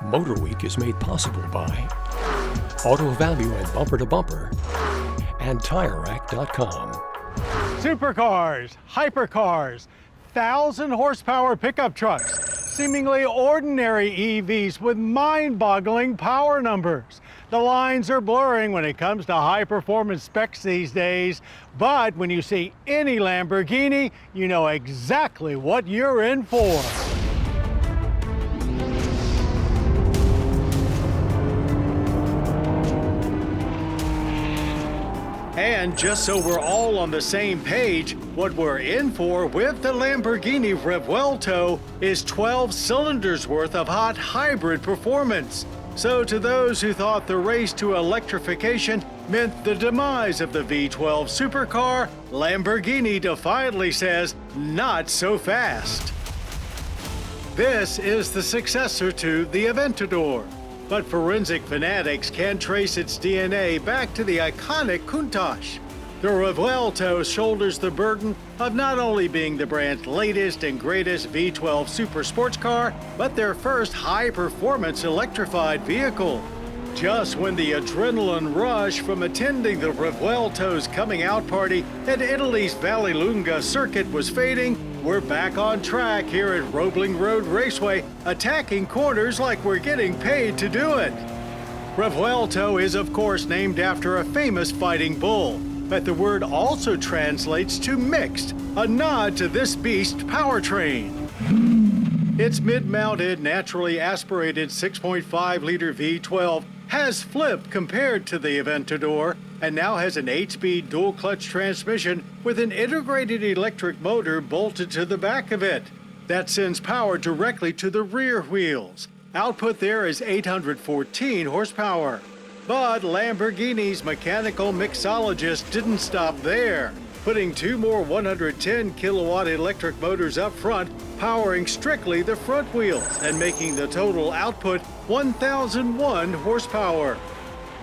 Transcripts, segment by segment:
MotorWeek is made possible by Auto Value and Bumper to Bumper and TireRack.com. Supercars, hypercars, 1,000-horsepower pickup trucks, seemingly ordinary EVs with mind-boggling power numbers. The lines are blurring when it comes to high-performance specs these days, but when you see any Lamborghini, you know exactly what you're in for. And just so we're all on the same page, what we're in for with the Lamborghini Revuelto is 12 cylinders worth of hot hybrid performance. So to those who thought the race to electrification meant the demise of the V12 supercar, Lamborghini defiantly says, not so fast. This is the successor to the Aventador. But forensic fanatics can trace its DNA back to the iconic Countach. The Revuelto shoulders the burden of not only being the brand's latest and greatest V12 super sports car, but their first high-performance electrified vehicle. Just when the adrenaline rush from attending the Revuelto's coming out party at Italy's Vallelunga circuit was fading, we're back on track here at Roebling Road Raceway, attacking corners like we're getting paid to do it. Revuelto is of course named after a famous fighting bull, but the word also translates to mixed, a nod to this beast's powertrain. Its mid-mounted, naturally aspirated 6.5-liter V12 has flipped compared to the Aventador and now has an 8-speed dual-clutch transmission with an integrated electric motor bolted to the back of it. That sends power directly to the rear wheels. Output there is 814 horsepower. But Lamborghini's mechanical mixologist didn't stop there, putting two more 110-kilowatt electric motors up front, powering strictly the front wheels and making the total output 1,001 horsepower.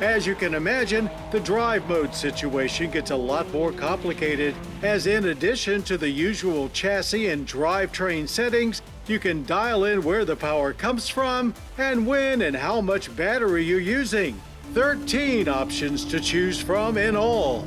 As you can imagine, the drive mode situation gets a lot more complicated, as in addition to the usual chassis and drivetrain settings, you can dial in where the power comes from and when and how much battery you're using. 13 options to choose from in all.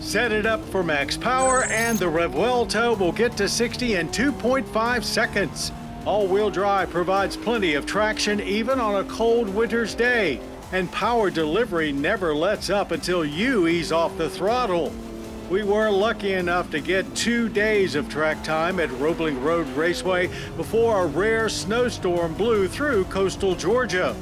Set it up for max power and the Revuelto will get to 60 in 2.5 seconds. All-wheel drive provides plenty of traction even on a cold winter's day, and power delivery never lets up until you ease off the throttle. We were lucky enough to get 2 days of track time at Roebling Road Raceway before a rare snowstorm blew through coastal Georgia.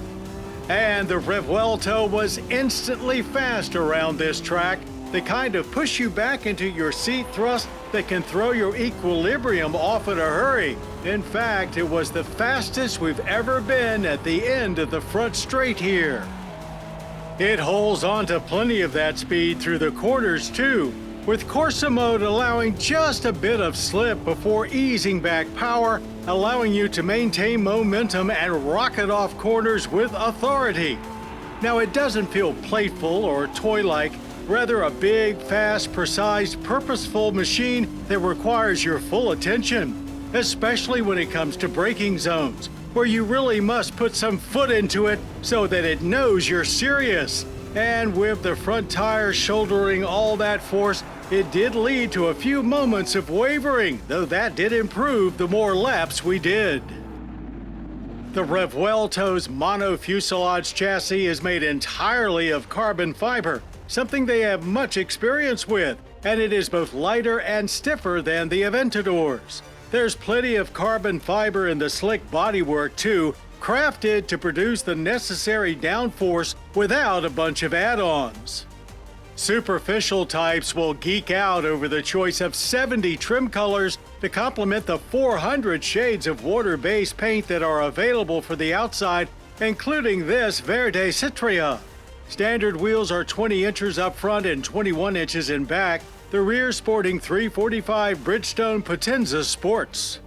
And the Revuelto was instantly fast around this track, the kind of push you back into your seat thrust that can throw your equilibrium off in a hurry. In fact, it was the fastest we've ever been at the end of the front straight here. It holds on to plenty of that speed through the corners too, with Corsa mode allowing just a bit of slip before easing back power, allowing you to maintain momentum and rocket off corners with authority. Now it doesn't feel playful or toy-like, rather a big, fast, precise, purposeful machine that requires your full attention, especially when it comes to braking zones, where you really must put some foot into it so that it knows you're serious. And with the front tires shouldering all that force, it did lead to a few moments of wavering, though that did improve the more laps we did. The Revuelto's mono-fuselage chassis is made entirely of carbon fiber, something they have much experience with, and it is both lighter and stiffer than the Aventador's. There's plenty of carbon fiber in the slick bodywork too, crafted to produce the necessary downforce without a bunch of add-ons. Superficial types will geek out over the choice of 70 trim colors to complement the 400 shades of water-based paint that are available for the outside, including this Verde Citria. Standard wheels are 20 inches up front and 21 inches in back, the rear sporting 345 Bridgestone Potenza Sports.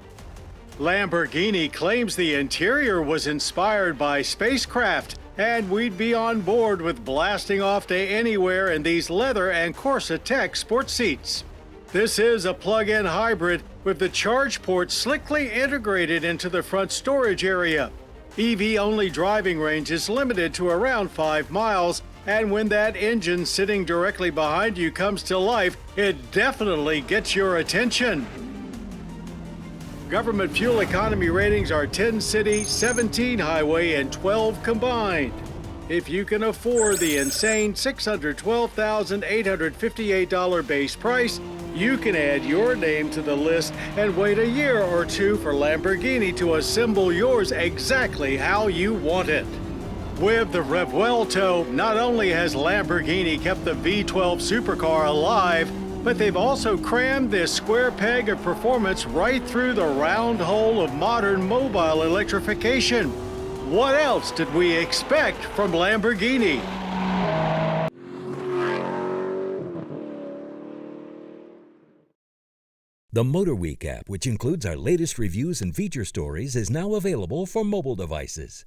Lamborghini claims the interior was inspired by spacecraft, and we'd be on board with blasting off to anywhere in these leather and Corsa Tech sports seats. This is a plug-in hybrid with the charge port slickly integrated into the front storage area. EV-only driving range is limited to around 5 miles, and when that engine sitting directly behind you comes to life, it definitely gets your attention. Government fuel economy ratings are 10 city, 17 highway, and 12 combined. If you can afford the insane $612,858 base price, you can add your name to the list and wait a year or two for Lamborghini to assemble yours exactly how you want it. With the Revuelto, not only has Lamborghini kept the V12 supercar alive, but they've also crammed this square peg of performance right through the round hole of modern mobile electrification. What else did we expect from Lamborghini? The MotorWeek app, which includes our latest reviews and feature stories, is now available for mobile devices.